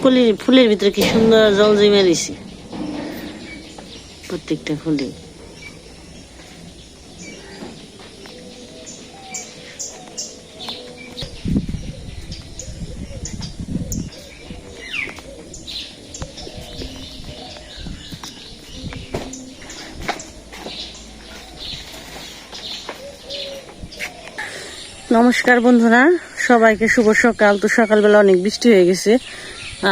ফুলের ভিতরে কি সুন্দর জল জমে দিছি প্রত্যেকটা ফুলে। নমস্কার বন্ধুরা, সবাইকে শুভ সকাল। তো সকালবেলা অনেক বৃষ্টি হয়ে গেছে,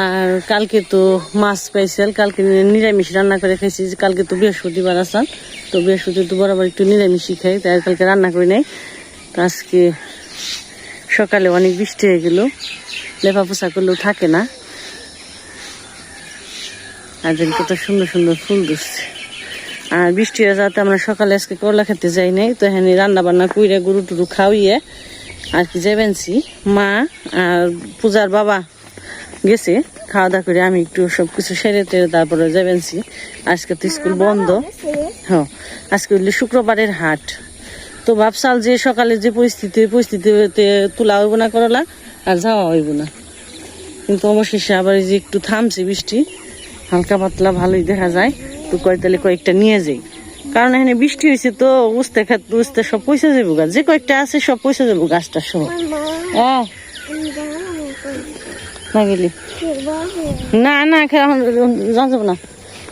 আর কালকে তো মাছ পাইছিল, কালকে নিরামিষ রান্না করে খাইছি। কালকে তো বৃহস্পতিবার আসান, তো বৃহস্পতি তো বরাবর একটু নিরামিষই খাই, তাই কালকে রান্না করি নাই। তো আজকে সকালে অনেক বৃষ্টি হয়ে গেল, লেপা পোছা করলেও থাকে না। আর যেন কত সুন্দর সুন্দর ফুল ধরছে। আর বৃষ্টি হয়ে যাতে আমরা সকালে আজকে করলা খেতে যাই নাই, তো হ্যাঁ রান্না বান্না কইরা গরু টুরু খাওয়িয়ে আর কি যাবেনছি। মা আর পূজার বাবা গেছে খাওয়া দাওয়া করে, আমি একটু সবকিছু সেরে টেরে তারপরে যাবেনছি। আজকে তো স্কুল বন্ধ। হ্যাঁ, আজকে হইলে শুক্রবারের হাট। তো ভাবসাল যে সকালে যে পরিস্থিতিতে তোলা হইব না করলা আর যাওয়া হইব না, কিন্তু অবশেষে আবার এই যে একটু থামছে বৃষ্টি, হালকা পাতলা ভালোই দেখা যায়। তো তাহলে কয়েকটা নিয়ে যাই, কারণ এখানে বৃষ্টি হয়েছে তো উস্তে সব পয়সা যাবো গাছ, যে কয়েকটা আছে সব পয়সা যাবো গাছটা সব। না গেলি না না যাবো না,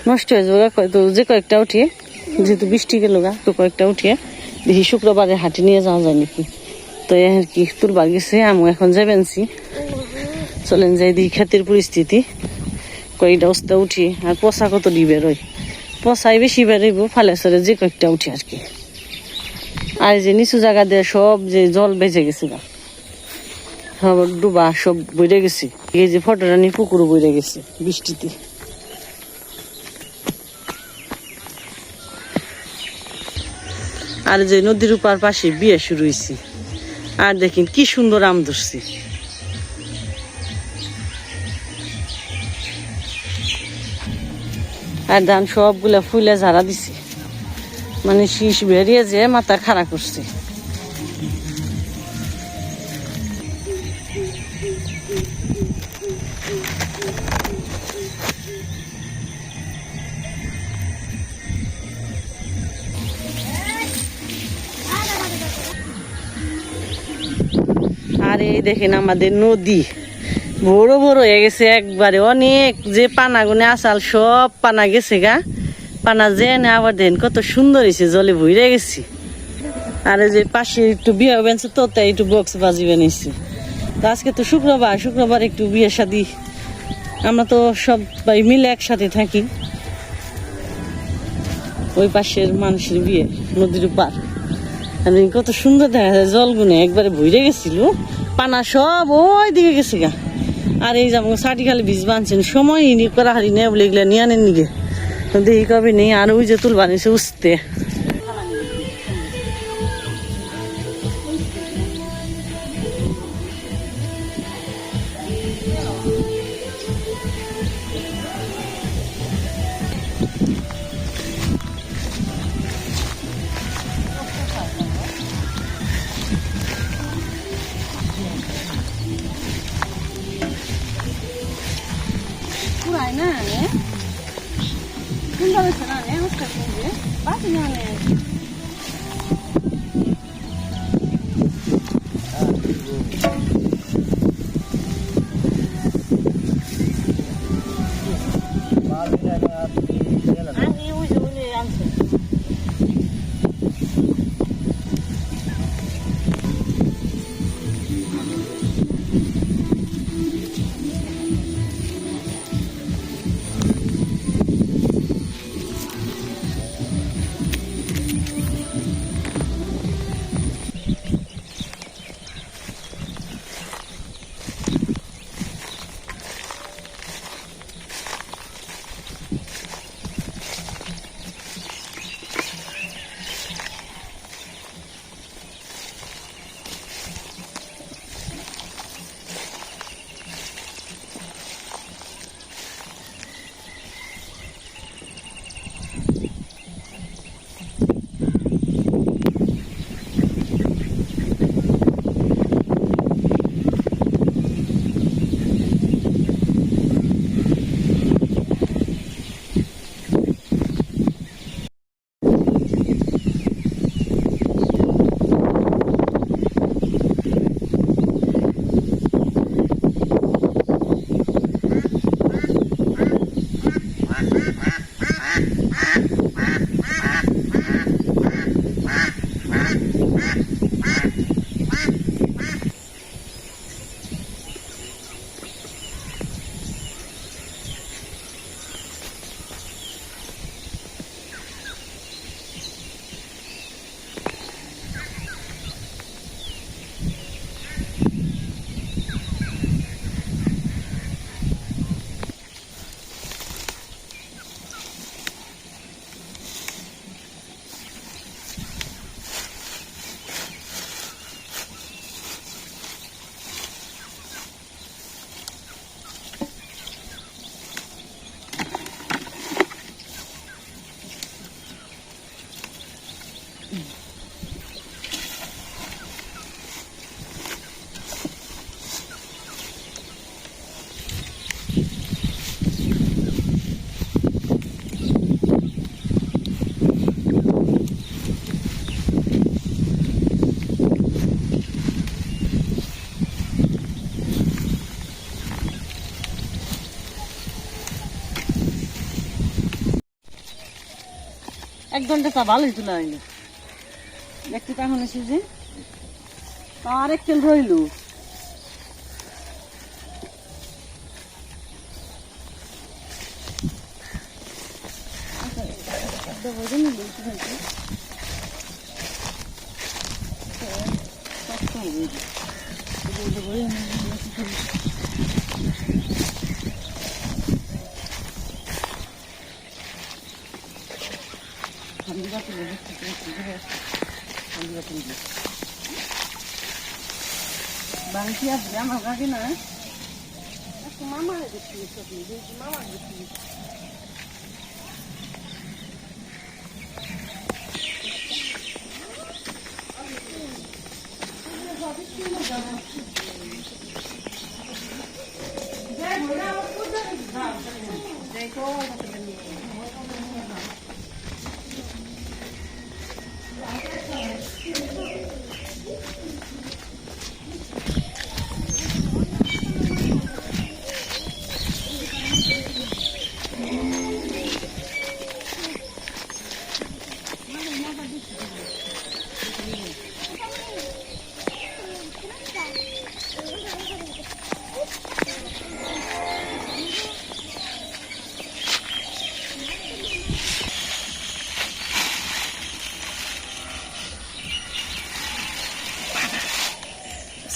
নষ্ট হয়ে যাবো। তো যে কয়েকটা উঠিয়ে, যেহেতু বৃষ্টি গেল গা, তো কয়েকটা উঠিয়ে দেখি শুক্রবারের হাটে নিয়ে যাওয়া যায় নাকি। তো আর কি তুলবার গেছে, আমি এখন যাবেনছি। চলেন যাই দেখি ক্ষেতের পরিস্থিতি, কয়েকটা উস্তে উঠি। আর পচা কত দিবে রই, পচাই বেশি বেরোইব, ফালে সরে যে কয়েকটা উঠি আর কি। আর যে নিচু জায়গা দিয়ে সব যে জল বেজে গেছে গা, সব ডুবা সব বইরে গেছে। এই যে ফটোরানি পুকুরও বইরে গেছে বৃষ্টিতে। আর যে নদীর উপার পাশে বিয়ে শুরু হয়েছে, আর দেখেন কি সুন্দর আম ধরছে। আর ধান সবগুলা ফুলে ঝাড়া দিছে, মানে শীষ বেরিয়ে যে মাথা খাড়া করছে। আর এই দেখেন আমাদের নদী বড় বড় হয়ে গেছে একবারে, অনেক যে পানা গুনে আসাল সব পানা গেছে গা। পানা যে আবার দেন কত সুন্দর হয়েছে, জলে ভরে গেছি। আর যে পাশে একটু বিয়ে বেঞ্চে তো তাই একটু বক্স বাজি বানিয়েছি। তো আজকে তো শুক্রবার একটু বিয়ে শাদি, আমরা তো সবাই মিলে একসাথে থাকি। ওই পাশের মানুষের বিয়ে নদীর পার, কত সুন্দর দেখা যায়। জল গুনে একবারে ভরে গেছিল, পানা সব ওই দিকে গেছে গা। আর এই যেমন সাটি খালি বীজ বানছেন, সময় করা হারি নেই বলে এগুলা নিয়ে আনেন নিগে, দেখি কবে নেই। আর ওই যে তুল বানিয়েছে উঠতে, না 1 ঘন্টা চা ভালোই তোলা হইলো দেখতে কেমন এসে যে আর এক তেল রইল Bangki aja maka kena. Aku mama ada di sini, mama di sini.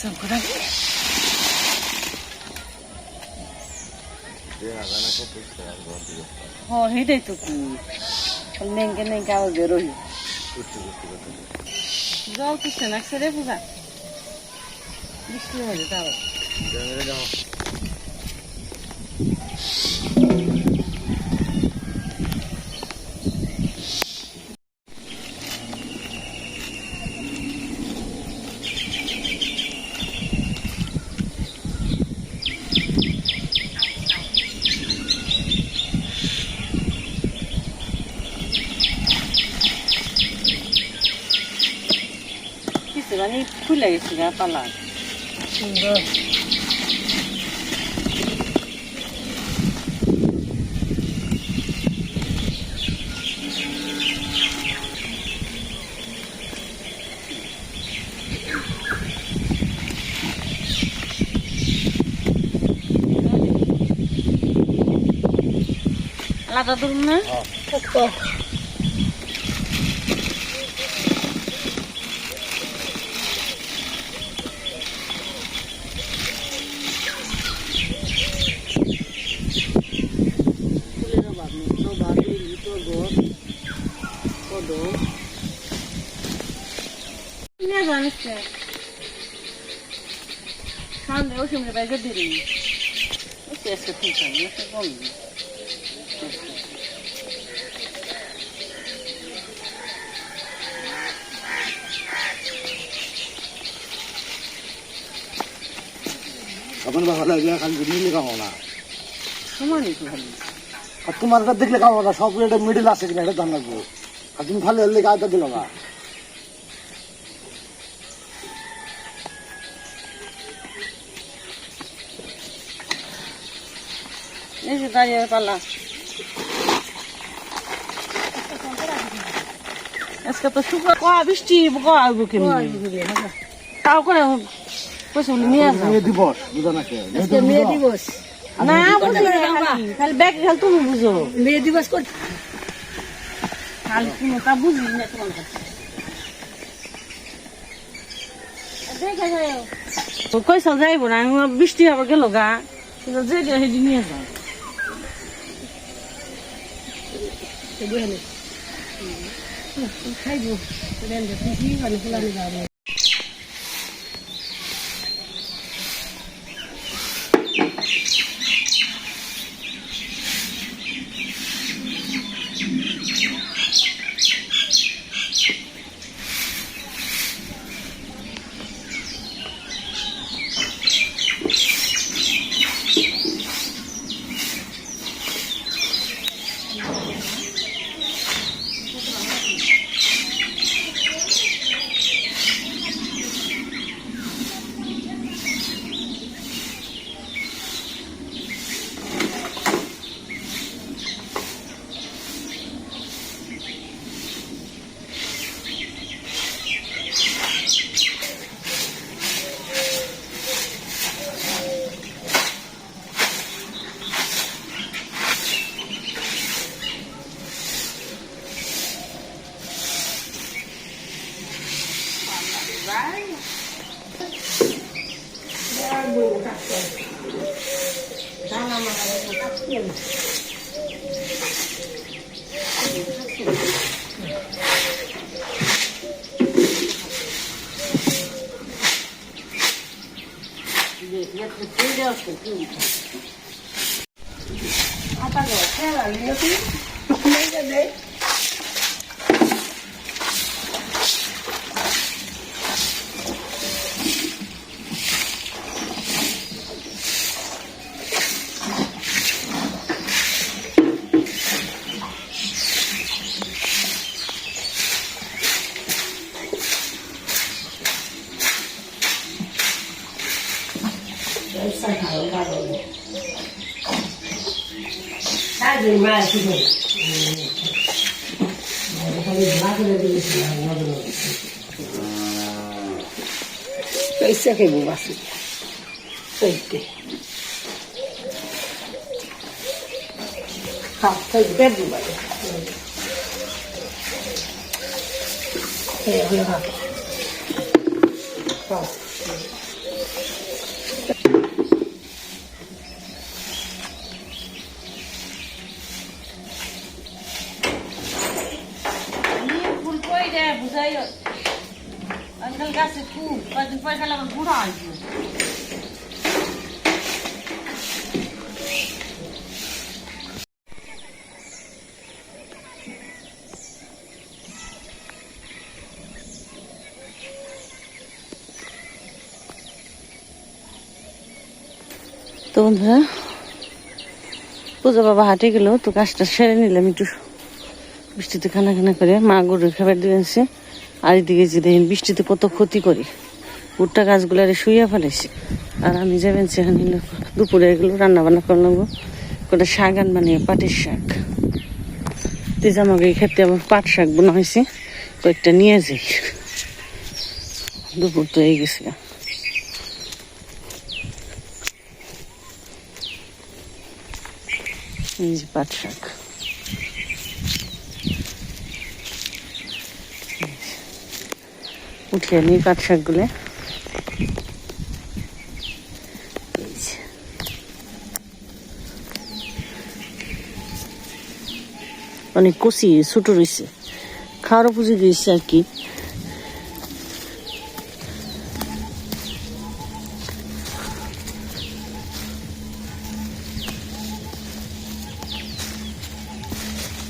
Sangkuran. Oh, ini itu ku. Neng kau geroi. Jauh tu senak sere bukan? Mesti ada tahu. Ini pulai sih pala. Sudah. Lada dulu na? Betul. Ne zannetti? Sen de o şimdi ben de diriyim. O sesle tutsan, nasıl olmuyor? अपन भाলো লাগলে খালি মিলে খাও না সমানই তো ভালো আর তোমারটা দেখলে খাও না সব এটা মিডল আছে কিনা এটা জানা লাগবে আর তুমি ভালো হলে গায়টা দিল না এই যে দাঁড়িয়ে পালা আজকে তো শুক্র কোয়া বৃষ্টি কোয়া আইব কেমনি তাও করে কইছ নিয়ে যাও মেয়ে দিবস বুঝা না কে আজকে মেয়ে দিবস না বুঝো খালি ব্যাগ খালি তুমি বুঝো মেয়ে দিবস কর খালি তুমি তা বুঝি না তোমার কাছে দেখে যাও তো কইছ যাইব না বৃষ্টি আবার গেল গা কিন্তু যে হেদি নিয়ে যাও খাইবো রেন্ডে তুই মানে ফুলানি যাবে कैसे खेबो बासी सही हाँ सही दे दू भाई हाँ हाँ बुझाइयो अंकल गाছে খুব কদিন পর গেলে আমার বুড়া আসবে তো বন্ধুরা পূজা বাবা হাটে গেল তো কাজটা সেরে নিলাম একটু বৃষ্টিতে খানা খানা করে মা গরুর খাবার দিয়েছে আর এদিকে যে দেখেন বৃষ্টিতে কত ক্ষতি করি ভুট্টা গাছগুলো শুইয়া ফেলেছি আর আমি যাবেন সেখানে দুপুরে এগুলো রান্না বান্না করলাম কটা শাক আন মানে পাটের শাক তেজ আমাকে এই ক্ষেত্রে আবার পাট শাক বোনা হয়েছে কয়েকটা নিয়ে যাই দুপুর তো এই গেছে এই যে পাট শাক উঠিয়ে নিই পাট শাকগুলো অনেক কষি ছোট রয়েছে খাওয়ারও পুজো দিয়েছে আর কি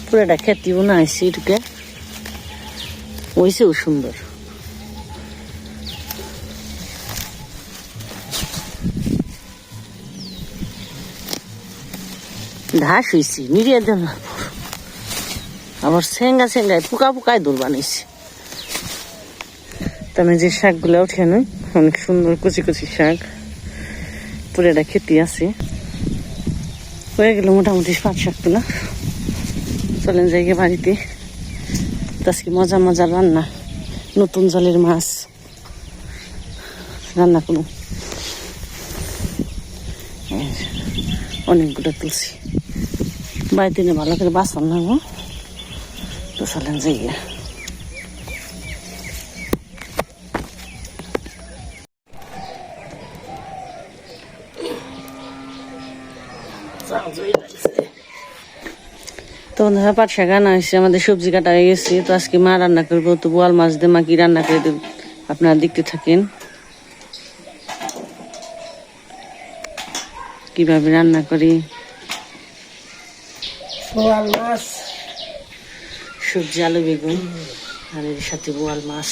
পুরোটা খেতেও না আসছে এটুকে হয়েছেও সুন্দর ঘাস হয়েছে মিডিয়া দেন আবার সেঙ্গা সেঙ্গায় পোকা পোকায় দোল বানিয়েছে তাহলে যে শাকগুলো উঠে নয় অনেক সুন্দর কচি কচি শাক পুরোটা খেতে আছে হয়ে গেল মোটামুটি পাট শাকগুলো চলেন জায়গা বাড়িতে আজকে মজা মজা রান্না নতুন জলের মাছ রান্না করুন অনেকগুলো তুলছি বাড়িতে নিয়ে ভালো করে বাসন লাগবো তো চলেন জায়গা তো বন্ধুরা পাট শাক আনা হয়েছে আমাদের সবজি কাটা হয়ে গেছে তো আজকে মা রান্না করবো তো বোয়াল মাছ দিয়ে মা কি রান্না করে দেব আপনারা দেখতে থাকেন কিভাবে রান্না করি বোয়াল মাছ সবজি আলু বেগুন আর এর সাথে বোয়াল মাছ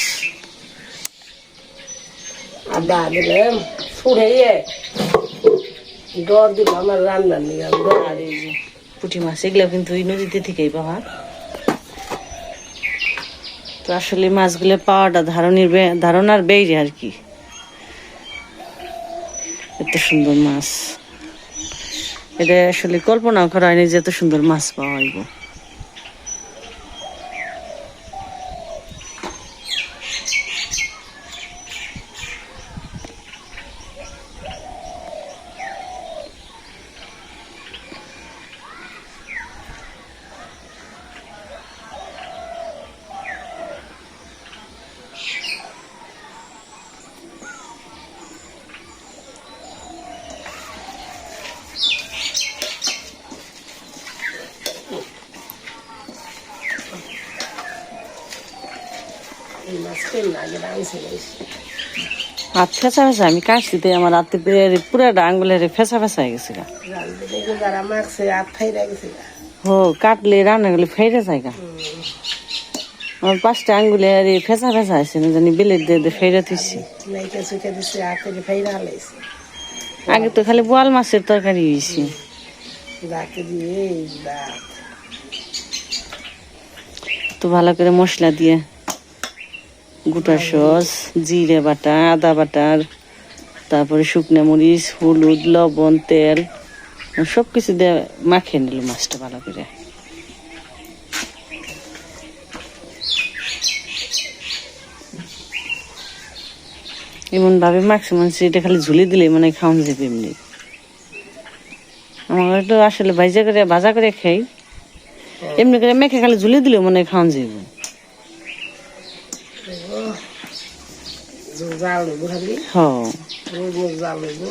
আদা দিলাম ফুড়াইয়ে ডর দিল আমার রান্না নিয়ে আর এই যে পুঁটি মাছ এগুলো কিন্তু ওই নদীতে থেকেই পাওয়া তো আসলে মাছগুলো পাওয়াটা ধারণার বেড়ে আর কি এত সুন্দর মাছ এটা আসলে কল্পনাও করা হয়নি যে এত সুন্দর মাছ পাওয়া হইব তেল লাগে আনছে হাত ফেঁচা ফেঁচা আমি কাটছিতে আমার হাতে পুরা আঙ্গুলের ফেঁচা ফেঁচা হয়ে গেছে গা। যারা মাখছে আর ফাইরা গেছে হো কাটলে রান্না করলে ফেরে যায় গা। আমার 5টা আঙ্গুলে আর ফেঁচা ফেঁচা আছে না জানি বিলেট দিয়ে ফেরে দিচ্ছি। নাইকা চুকে দিচ্ছে হাতে ফাইরা হালাইছে আগে তো খালি বোয়াল মাছের তরকারি হয়েছি। ডাকে দিয়ে দাঁত তো ভালো করে মশলা দিয়ে গোটা সস, জিরে বাটা, আদা বাটার, তারপরে শুকনো মরিচ, হলুদ, লবণ, তেল সবকিছু দিয়ে মাখিয়ে নিল মাছটা ভালো করে। এমন ভাবে মাখছে মানুষ এটা খালি ঝুলি দিলে মানে খাওয়ান যাবে এমনি। আমার তো আসলে ভাজা করে খাই, এমনি করে মেখে খালি ঝুলি দিলে মানে খাওয়ান যাবে। জাল লইব খালি হ্যাঁ রোজ জাল লইব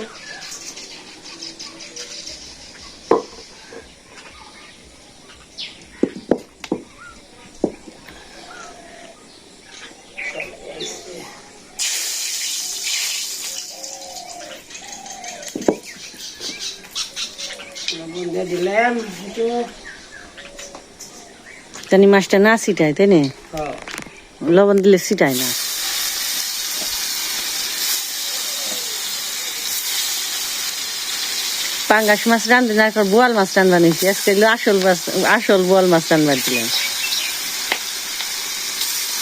দিলাম একটু জানি মাছটা না ছিটায় তাই না, লবণ দিলে ছিটায় না। পাঙ্গাস মাছ রান্ধে না, এখন বোয়াল মাছ রান্না নিয়েছি আজকে। আসল বোয়াল মাছ রান্নার দিলাম।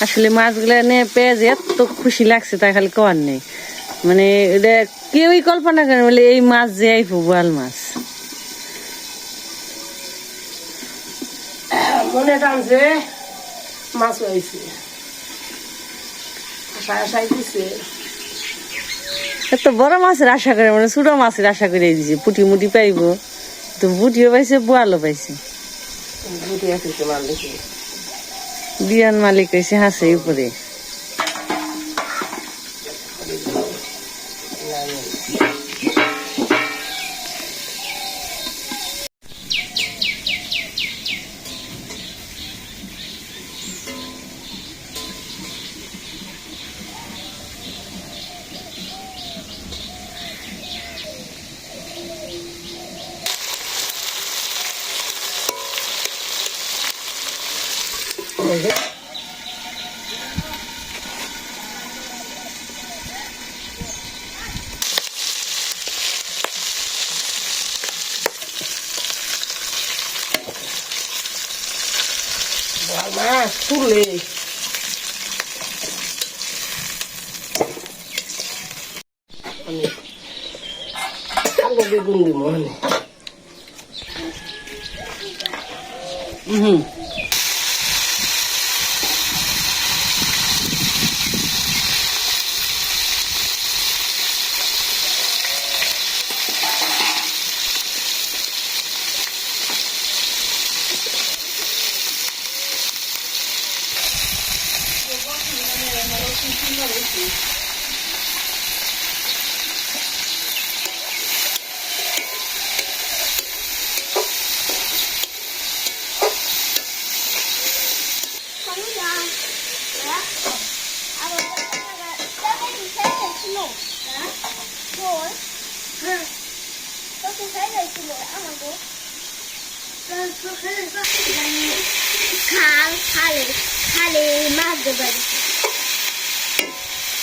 আসলে মাছগুলো নিয়ে পেঁয়াজ এত খুশি লাগছে তাই খালি কর নেই, মানে এটা কেউই কল্পনা করে বলে এই মাছ যে আইফো বোয়াল মাছ। মনে টানছে মাছ হয়েছে আশায় দিছে এত বড় মাছের আশা করে, মানে ছোট মাছের আশা করে দিছে পুটি মুটি পাইব, তো পুটিও পাইছে বোয়ালও পাইছে। বুটি আছে তোমার দেখি বিয়ান মালিক হয়েছে হাসে উপরে। মাছ তুলে আলু বেগুন দিব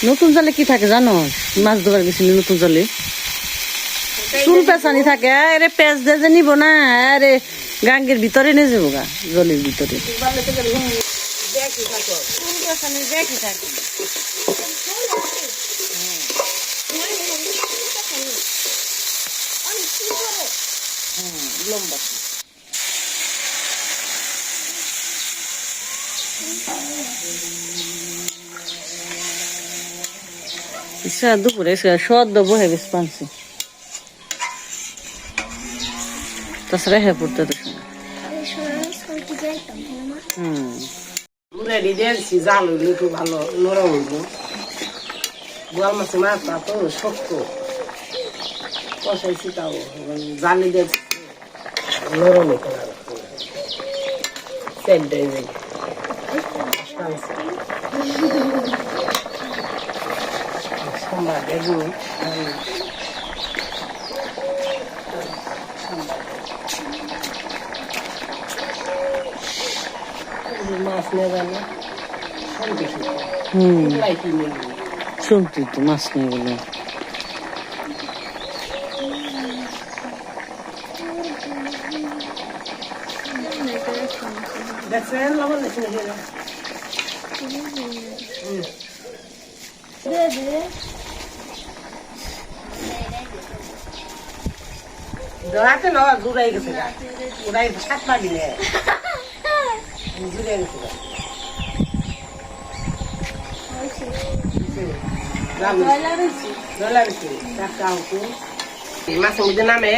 নতুন জালে কি থাকে জানো, মাছ ধরার গেছিল নতুন জালে চুল পেঁচানি থাকে। আরে পেঁচ দিয়ে যে নিব না, আরে গাঙ্গের ভিতরে নিয়ে যাবো গা, জলের ভিতরে দেখি থাকে। লম্বা দুপুরে সদ্য বহে গেছে পানছি, তাছাড়া হ্যাঁ পড়তে তো রেডি দিয়েছি জাল হইলে একটু ভালো নরম হইব। বোয়াল মাছের মাছটা তো শক্ত কষাইছি, তাও জালি দিয়েছি নরম হইতে না সেট দেয় সোমবার বেগুন মাছ নেবে না শুনতি তো মাছ নিয়ে গেল দেখছেন লবণ দেখছেন রাতে না জুড়াই গেছে উড়াই সাত পাবিলে জুড়ে গেছে মাছের মধ্যে নামে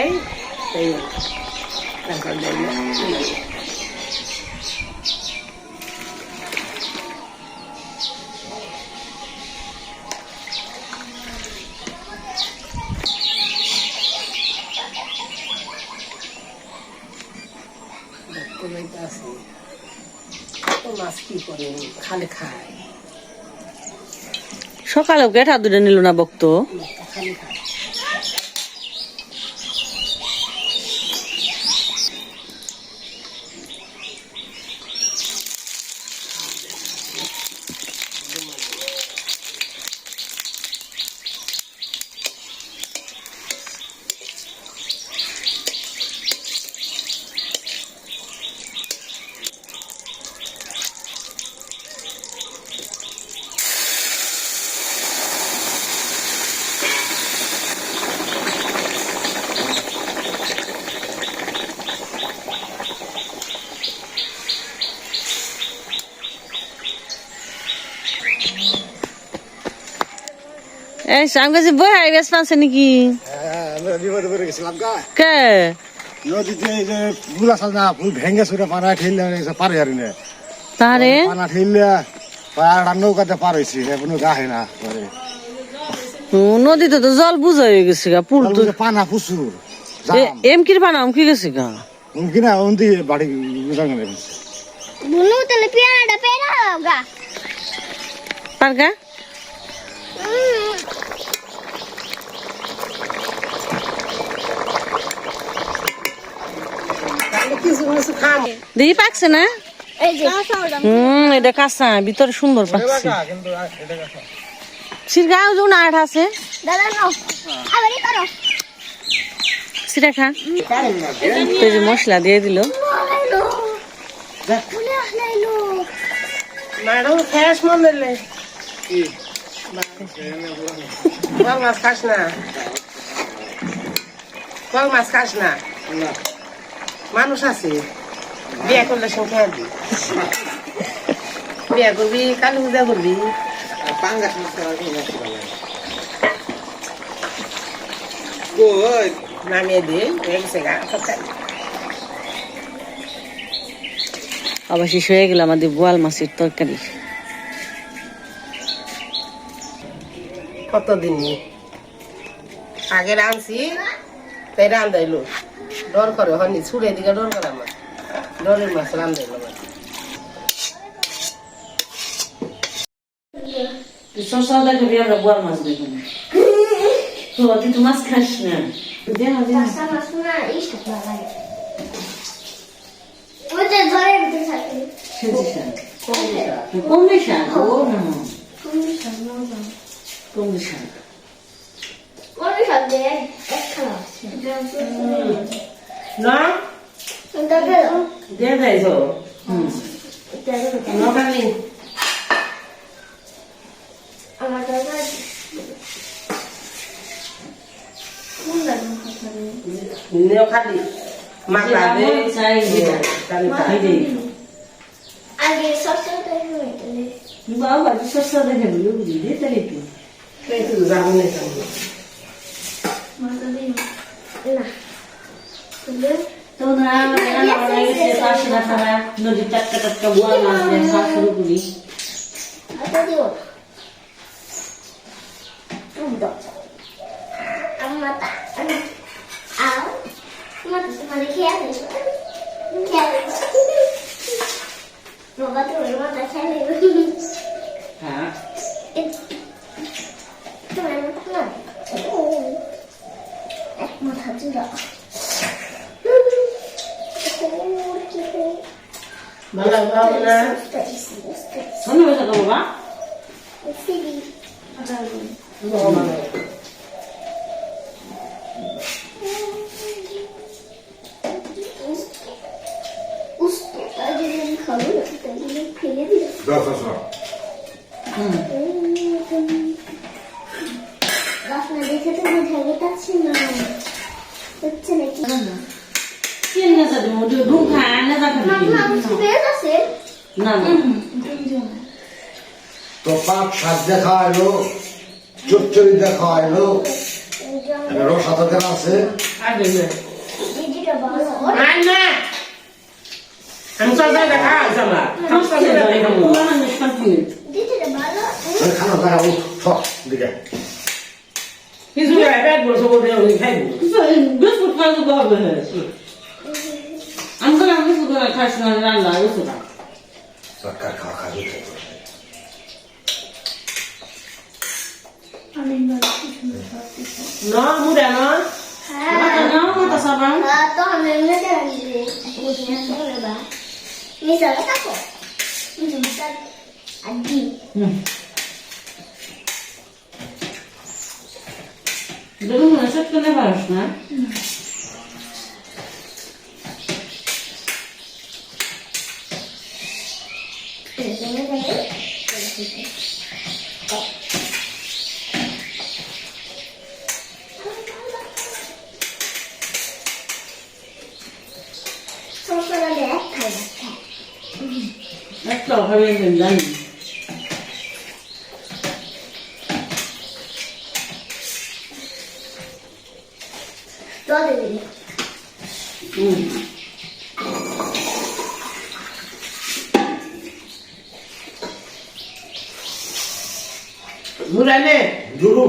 মাছ কি করে খালি খায় সকালেও কেটা দুটো নিল না বক্ত খালি খায় এই সামগাছি বই হাই বেশ পাচ্ছে নাকি আমরা বিপদে পড়ে গেছিলাম গা কে নদীতে এই যে ফুল আসল না ফুল ভেঙে সুরে পানা ঠেললে পারে আর না তারে পানা ঠেললে আর নৌকাতে পার হয়েছি কোনো গাহে না পরে নদীতে তো জল বুঝা হয়ে গেছে গা পুল তো পানা প্রচুর এম কির পানা কি গেছে গা মুমকিন না ওন্দি বাড়ি বুঝাঙ্গ নেই বুনু তাহলে পেয়ারাটা পেরা গা পারগা কিছু কিছু খাম দেখি পাকছে না এই যে এটা কাঁচা ভিতরে সুন্দর পাকছে সিরগাও যখন আট আছে দাদা নাও আবারই করো সিরা খা তো এই যে মশলা দিয়ে দিল বলে আসলাইলো ম্যাডাম ফ্রেশ মন দিলে কল মাছ খাস না কল মাছ খাস না মানুষ আছে বিয়ে করলে সংখ্যা দি বিয়ে করবি কালী পূজা করবি নামিয়ে দে হয়ে গেছে গা আবার শেষ হয়ে গেল আমাদের বোয়াল মাছের তরকারি কতদিন আগে রাঁধছি তাই রান্ধাইলো ডর করে হয়নি ছুড়ে দিকে ডর করে আমার ডরের মাছ রান্ধাইলো আমার সব দেখবি আমরা বোয়াল মাছ দেখবো তো তুই তো মাছ খাস না রাস্তা মাছ না ইষ্ট লাগাই ওটা ধরে ভিতরে থাকে কম্বিশন ও না তুমি সামনে কম্বিশন ওরে সাথে একটা আছে না তবে দিয়ে দেয় তো এটা নখালি আমার দাদা কোন দাদা নখালি মাথা দে আগে সবসময় হইতে বাবা সস্তা দেখে বুঝলি দিয়ে তাহলে কি তুই যাবো না মাথা দিই না তুলে তো না রান্না বান্না গেছে পাশে না খারা নদীর টাটকা টাটকা বোয়াল মাছ দিয়ে খাওয়া শুরু করি হাতে দিও তুমি দাও আমার তা আও তোমার খেয়ে আসো বাবা তো মাথা খেয়ে হ্যাঁ তোমার ভালো ভালো না শোনো বেশি তো বাবা দেখে তো বোঝা যাচ্ছে না হচ্ছে নাকি তিন না সাথে মোটে ঢুক খায় না যা আছে না না তো পাঁচ শাক দেখা এলো চচ্চড়ি দেখা এলো রসা তরকারি আছে আগে না দিদিটা ভালো না আমি তো যা দেখা জামা খাওয়া পুরা দেখা মানুষ কনফিউজ দিদিটা ভালো খানা দেখা উঠ সব দিকে কিছু ব্যাগ বসে বসে আমি খাইব বিস্কুট খাই তো হবে আমি তো বিস্কুট খাইছ না রান্না বিস্কুট সরকার খাওয়া খাবে না মুড়া না মাথা নাও মাথা সাবান তো আমি এমনি জানি বুঝি না তো না মিশালে থাকো মিশালে আদি দেখুন না সব তো নেবাস না সকালে এক খাই একটা হবে জানি তো দিদি মুড়া নে দুরু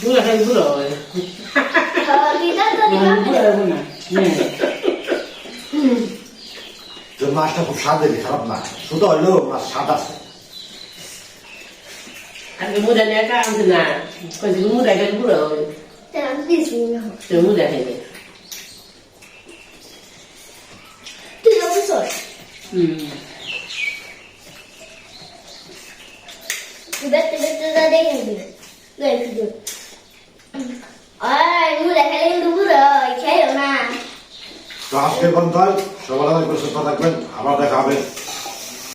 মুড়া খাই মুড়া হয় দিদা তো পুরা হবে না তো মাছটা খুব স্বাদ দেখি খারাপ না শুধু হইলো মাছ স্বাদ আছে আগে মুড়া নে কা আনতে না কইছি মুড়া খাই মুড়া হয় তেমন দিছি না তো মুড়া খাই তুই যখন সর বেতে বেতে যা দেখে দিবে দেখে দিবে আয় মুড়া খেলে কিন্তু বুড়ো খেয়েও না তো আজকে বন্ধ হয় সবার সুস্থ থাকবেন আবার দেখা হবে